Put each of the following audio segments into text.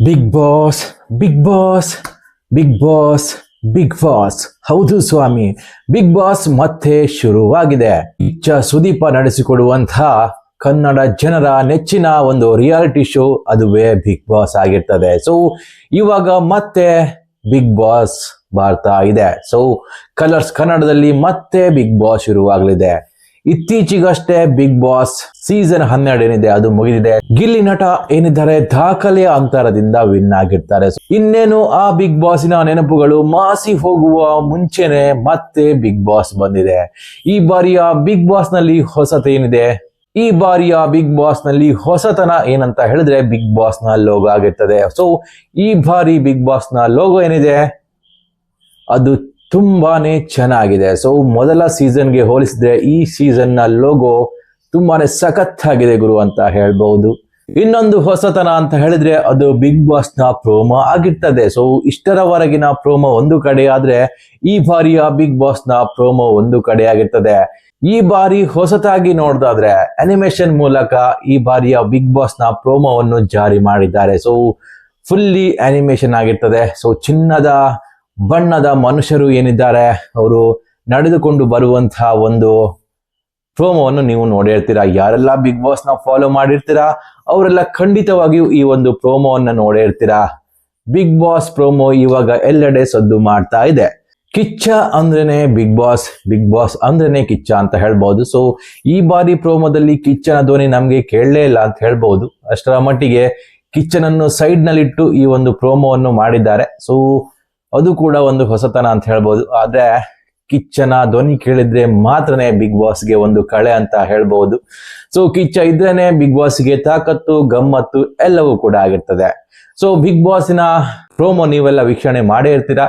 Big Boss Bigg Boss Bigg Boss Bigg Boss. ಹೌದು ಸ್ವಾಮಿ, big boss ಮತ್ತೆ ಶುರುವಾಗಿದೆ. ಇಚ್ಛಾ ಸುದೀಪ ನಡೆಸಿಕೊಡುವಂತಹ ಕನ್ನಡ ಜನರ ನೆಚ್ಚಿನ ಒಂದು ರಿಯಾಲಿಟಿ ಶೋ, ಅದುವೇ ಬಿಗ್ ಬಾಸ್ ಆಗಿರ್ತದೆ. ಸೊ ಇವಾಗ ಮತ್ತೆ ಬಿಗ್ ಬಾಸ್ ಬರ್ತಾ ಇದೆ. ಸೊ ಕಲರ್ಸ್ ಕನ್ನಡದಲ್ಲಿ ಮತ್ತೆ ಬಿಗ್ ಬಾಸ್ ಶುರುವಾಗಲಿದೆ. ಇತ್ತೀಚೆಗಷ್ಟೇ ಬಿಗ್ ಬಾಸ್ ಸೀಸನ್ 12 ಏನಿದೆ ಅದು ಮುಗಿದಿದೆ. ಗಿಲ್ಲಿ ನಟ ಏನಿದ್ದಾರೆ ದಾಖಲೆಯ ಅಂತರದಿಂದ ವಿನ್ ಆಗಿರ್ತಾರೆ. ಇನ್ನೇನು ಆ ಬಿಗ್ ಬಾಸಿನ ನೆನಪುಗಳು ಮಾಸಿ ಹೋಗುವ ಮುಂಚೆನೆ ಮತ್ತೆ ಬಿಗ್ ಬಾಸ್ ಬಂದಿದೆ. ಈ ಬಾರಿಯ ಬಿಗ್ ಬಾಸ್ ನಲ್ಲಿ ಹೊಸತೇನಿದೆ? ಈ ಬಾರಿಯ ಬಿಗ್ ಬಾಸ್ ನಲ್ಲಿ ಹೊಸತನ ಏನಂತ ಹೇಳಿದ್ರೆ ಬಿಗ್ ಬಾಸ್ ನ ಲೋಗೋ ಆಗಿರ್ತದೆ. ಸೊ ಈ ಬಾರಿ ಬಿಗ್ ಬಾಸ್ ನ ಲೋಗೋ ಏನಿದೆ ಅದು ತುಂಬಾನೇ ಚೆನ್ನಾಗಿದೆ. ಸೊ ಮೊದಲ ಸೀಸನ್ಗೆ ಹೋಲಿಸಿದ್ರೆ ಈ ಸೀಸನ್ ನ ಲೋಗೋ ತುಂಬಾನೇ ಸಖತ್ತಾಗಿದೆ ಗುರು ಅಂತ ಹೇಳ್ಬಹುದು. ಇನ್ನೊಂದು ಹೊಸತನ ಅಂತ ಹೇಳಿದ್ರೆ ಅದು ಬಿಗ್ ಬಾಸ್ ನ ಪ್ರೋಮೋ ಆಗಿರ್ತದೆ. ಸೊ ಇಷ್ಟರವರೆಗಿನ ಪ್ರೋಮೋ ಒಂದು ಕಡೆ ಆದ್ರೆ ಈ ಬಾರಿಯ ಬಿಗ್ ಬಾಸ್ ನ ಪ್ರೋಮೋ ಒಂದು ಕಡೆ ಆಗಿರ್ತದೆ. ಈ ಬಾರಿ ಹೊಸತಾಗಿ ನೋಡೋದಾದ್ರೆ ಅನಿಮೇಷನ್ ಮೂಲಕ ಈ ಬಾರಿಯ ಬಿಗ್ ಬಾಸ್ ನ ಪ್ರೋಮೋವನ್ನು ಜಾರಿ ಮಾಡಿದ್ದಾರೆ. ಸೊ ಫುಲ್ಲಿ ಅನಿಮೇಷನ್ ಆಗಿರ್ತದೆ. ಸೊ ಚಿನ್ನದ ಬಣ್ಣದ ಮನುಷ್ಯರು ಏನಿದ್ದಾರೆ ಅವರು ನಡೆದುಕೊಂಡು ಬರುವಂತಹ ಒಂದು ಪ್ರೋಮೋವನ್ನು ನೀವು ನೋಡಿರ್ತೀರಾ. ಯಾರೆಲ್ಲ ಬಿಗ್ ಬಾಸ್ ನ ಫಾಲೋ ಮಾಡಿರ್ತೀರಾ ಅವರೆಲ್ಲ ಖಂಡಿತವಾಗಿಯೂ ಈ ಒಂದು ಪ್ರೋಮೋವನ್ನು ನೋಡಿರ್ತೀರಾ. ಬಿಗ್ ಬಾಸ್ ಪ್ರೋಮೋ ಇವಾಗ ಎಲ್ಲೆಡೆ ಸದ್ದು ಮಾಡ್ತಾ ಇದೆ. ಕಿಚ್ಚ ಅಂದ್ರೇನೆ ಬಿಗ್ ಬಾಸ್, ಬಿಗ್ ಬಾಸ್ ಅಂದ್ರೇನೆ ಕಿಚ್ಚ ಅಂತ ಹೇಳ್ಬಹುದು. ಸೊ ಈ ಬಾರಿ ಪ್ರೋಮೋದಲ್ಲಿ ಕಿಚ್ಚನ ಧ್ವನಿ ನಮ್ಗೆ ಕೇಳಲೇ ಇಲ್ಲ ಅಂತ ಹೇಳ್ಬಹುದು. ಅಷ್ಟರ ಮಟ್ಟಿಗೆ ಕಿಚ್ಚನನ್ನು ಸೈಡ್ ನಲ್ಲಿಟ್ಟು ಈ ಒಂದು ಪ್ರೋಮೋವನ್ನು ಮಾಡಿದ್ದಾರೆ. ಸೊ ಅದು ಕೂಡ ಒಂದು ಹೊಸತನ ಅಂತ ಹೇಳ್ಬೋದು. ಆದ್ರೆ ಕಿಚ್ಚನ ಧ್ವನಿ ಕೇಳಿದ್ರೆ ಮಾತ್ರನೇ ಬಿಗ್ ಬಾಸ್ಗೆ ಒಂದು ಕಳೆ ಅಂತ ಹೇಳ್ಬಹುದು. ಸೊ ಕಿಚ್ಚ ಇದ್ರೇನೆ ಬಿಗ್ ಬಾಸ್ಗೆ ತಾಕತ್ತು, ಗಮ್ಮತ್ತು ಎಲ್ಲವೂ ಕೂಡ ಆಗಿರ್ತದೆ. ಸೊ ಬಿಗ್ ಬಾಸ್ನ ಪ್ರೋಮೋ ನೀವೆಲ್ಲ ವೀಕ್ಷಣೆ ಮಾಡೇ ಇರ್ತೀರಾ.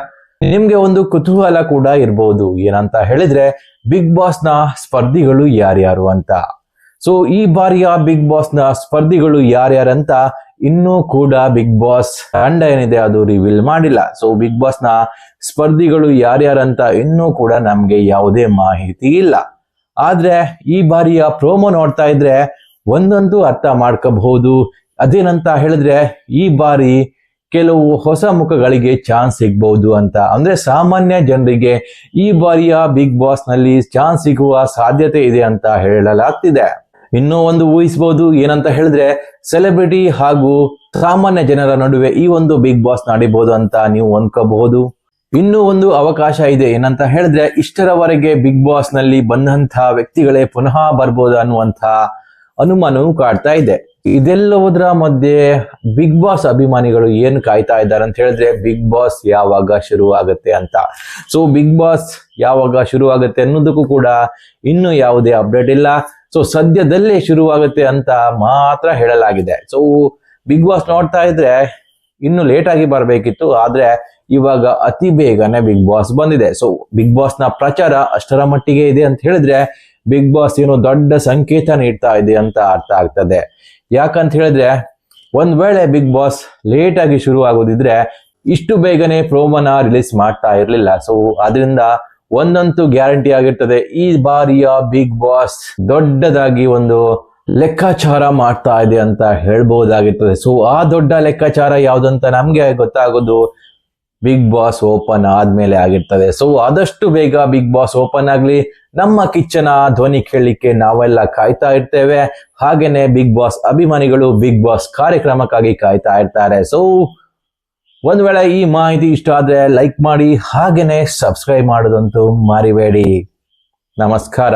ನಿಮ್ಗೆ ಒಂದು ಕುತೂಹಲ ಕೂಡ ಇರಬಹುದು, ಏನಂತ ಹೇಳಿದ್ರೆ ಬಿಗ್ ಬಾಸ್ ನ ಸ್ಪರ್ಧಿಗಳು ಯಾರ್ಯಾರು ಅಂತ. ಸೊ ಈ ಬಾರಿಯ ಬಿಗ್ ಬಾಸ್ ನ ಸ್ಪರ್ಧಿಗಳು ಯಾರ್ಯಾರಂತ ಇನ್ನೂ ಕೂಡ ಬಿಗ್ ಬಾಸ್ ತಂಡ ಏನಿದೆ ಅದು ರಿವೀಲ್ ಮಾಡಿಲ್ಲ. ಸೊ ಬಿಗ್ ಬಾಸ್ ನ ಸ್ಪರ್ಧಿಗಳು ಯಾರ್ಯಾರಂತ ಇನ್ನೂ ಕೂಡ ನಮ್ಗೆ ಯಾವುದೇ ಮಾಹಿತಿ ಇಲ್ಲ. ಆದ್ರೆ ಈ ಬಾರಿಯ ಪ್ರೋಮೋ ನೋಡ್ತಾ ಇದ್ರೆ ಒಂದಂತೂ ಅರ್ಥ ಮಾಡ್ಕೋಬಹುದು. ಅದೇನಂತ ಹೇಳಿದ್ರೆ ಈ ಬಾರಿ ಕೆಲವು ಹೊಸ ಮುಖಗಳಿಗೆ ಚಾನ್ಸ್ ಸಿಗ್ಬಹುದು ಅಂತ. ಅಂದ್ರೆ ಸಾಮಾನ್ಯ ಜನರಿಗೆ ಈ ಬಾರಿಯ ಬಿಗ್ ಬಾಸ್ ನಲ್ಲಿ ಚಾನ್ಸ್ ಸಿಗುವ ಸಾಧ್ಯತೆ ಇದೆ ಅಂತ ಹೇಳಲಾಗ್ತಿದೆ. ಇನ್ನೂ ಒಂದು ಊಹಿಸಬಹುದು, ಏನಂತ ಹೇಳಿದ್ರೆ ಸೆಲೆಬ್ರಿಟಿ ಹಾಗೂ ಸಾಮಾನ್ಯ ಜನರ ನಡುವೆ ಈ ಒಂದು ಬಿಗ್ ಬಾಸ್ ನಡೀಬಹುದು ಅಂತ ನೀವು ಅನ್ಕೋಬಹುದು. ಇನ್ನೂ ಒಂದು ಅವಕಾಶ ಇದೆ, ಏನಂತ ಹೇಳಿದ್ರೆ ಇಷ್ಟರವರೆಗೆ ಬಿಗ್ ಬಾಸ್ ನಲ್ಲಿ ಬಂದಂತಹ ವ್ಯಕ್ತಿಗಳೇ ಪುನಃ ಬರ್ಬೋದು ಅನ್ನುವಂತ ಅನುಮಾನವೂ ಕಾಡ್ತಾ ಇದೆ. ಇದೆಲ್ಲದರ ಮಧ್ಯೆ ಬಿಗ್ ಬಾಸ್ ಅಭಿಮಾನಿಗಳು ಏನು ಕಾಯ್ತಾ ಇದ್ದಾರೆ ಅಂತ ಹೇಳಿದ್ರೆ ಬಿಗ್ ಬಾಸ್ ಯಾವಾಗ ಶುರು ಆಗುತ್ತೆ ಅಂತ. ಸೊ ಬಿಗ್ ಬಾಸ್ ಯಾವಾಗ ಶುರು ಆಗುತ್ತೆ ಅನ್ನೋದಕ್ಕೂ ಕೂಡ ಇನ್ನೂ ಯಾವುದೇ ಅಪ್ಡೇಟ್ ಇಲ್ಲ. ಸೊ ಸದ್ಯದಲ್ಲೇ ಶುರುವಾಗುತ್ತೆ ಅಂತ ಮಾತ್ರ ಹೇಳಲಾಗಿದೆ. ಸೊ ಬಿಗ್ ಬಾಸ್ ನೋಡ್ತಾ ಇದ್ರೆ ಇನ್ನು ಲೇಟ್ ಆಗಿ ಬರಬೇಕಿತ್ತು, ಆದ್ರೆ ಇವಾಗ ಅತಿ ಬೇಗನೆ ಬಿಗ್ ಬಾಸ್ ಬಂದಿದೆ. ಸೊ ಬಿಗ್ ಬಾಸ್ ನ ಪ್ರಚಾರ ಅಷ್ಟರ ಮಟ್ಟಿಗೆ ಇದೆ ಅಂತ ಹೇಳಿದ್ರೆ ಬಿಗ್ ಬಾಸ್ ಏನು ದೊಡ್ಡ ಸಂಕೇತ ನೀಡ್ತಾ ಇದೆ ಅಂತ ಅರ್ಥ ಆಗ್ತದೆ. ಯಾಕಂತ ಹೇಳಿದ್ರೆ ಒಂದ್ ವೇಳೆ ಬಿಗ್ ಬಾಸ್ ಲೇಟ್ ಆಗಿ ಶುರು ಆಗೋದಿದ್ರೆ ಇಷ್ಟು ಬೇಗನೆ ಪ್ರೋಮೋನ ರಿಲೀಸ್ ಮಾಡ್ತಾ ಇರ್ಲಿಲ್ಲ. ಸೊ ಅದರಿಂದ ಒಂದಂತೂ ಗ್ಯಾರಂಟಿ ಆಗಿರ್ತದೆ, ಈ ಬಾರಿಯ ಬಿಗ್ ಬಾಸ್ ದೊಡ್ಡದಾಗಿ ಒಂದು ಲೆಕ್ಕಾಚಾರ ಮಾಡ್ತಾ ಇದೆ ಅಂತ ಹೇಳ್ಬಹುದಾಗಿರ್ತದೆ. ಸೊ ಆ ದೊಡ್ಡ ಲೆಕ್ಕಾಚಾರ ಯಾವ್ದಂತ ನಮ್ಗೆ ಗೊತ್ತಾಗೋದು ಬಿಗ್ ಬಾಸ್ ಓಪನ್ ಆದ್ಮೇಲೆ ಆಗಿರ್ತದೆ. ಸೊ ಆದಷ್ಟು ಬೇಗ ಬಿಗ್ ಬಾಸ್ ಓಪನ್ ಆಗ್ಲಿ, ನಮ್ಮ ಕಿಚ್ಚನ ಧ್ವನಿ ಕೇಳಲಿಕ್ಕೆ ನಾವೆಲ್ಲ ಕಾಯ್ತಾ ಇರ್ತೇವೆ. ಹಾಗೇನೆ ಬಿಗ್ ಬಾಸ್ ಅಭಿಮಾನಿಗಳು ಬಿಗ್ ಬಾಸ್ ಕಾರ್ಯಕ್ರಮಕ್ಕಾಗಿ ಕಾಯ್ತಾ ಇರ್ತಾರೆ. ಸೊ ಒಂದ್ ವೇಳೆ ಈ ಮಾಹಿತಿ ಇಷ್ಟ ಆದ್ರೆ ಲೈಕ್ ಮಾಡಿ, ಹಾಗೇನೆ ಸಬ್ಸ್ಕ್ರೈಬ್ ಮಾಡೋದಂತೂ ಮರಿಬೇಡಿ. ನಮಸ್ಕಾರ.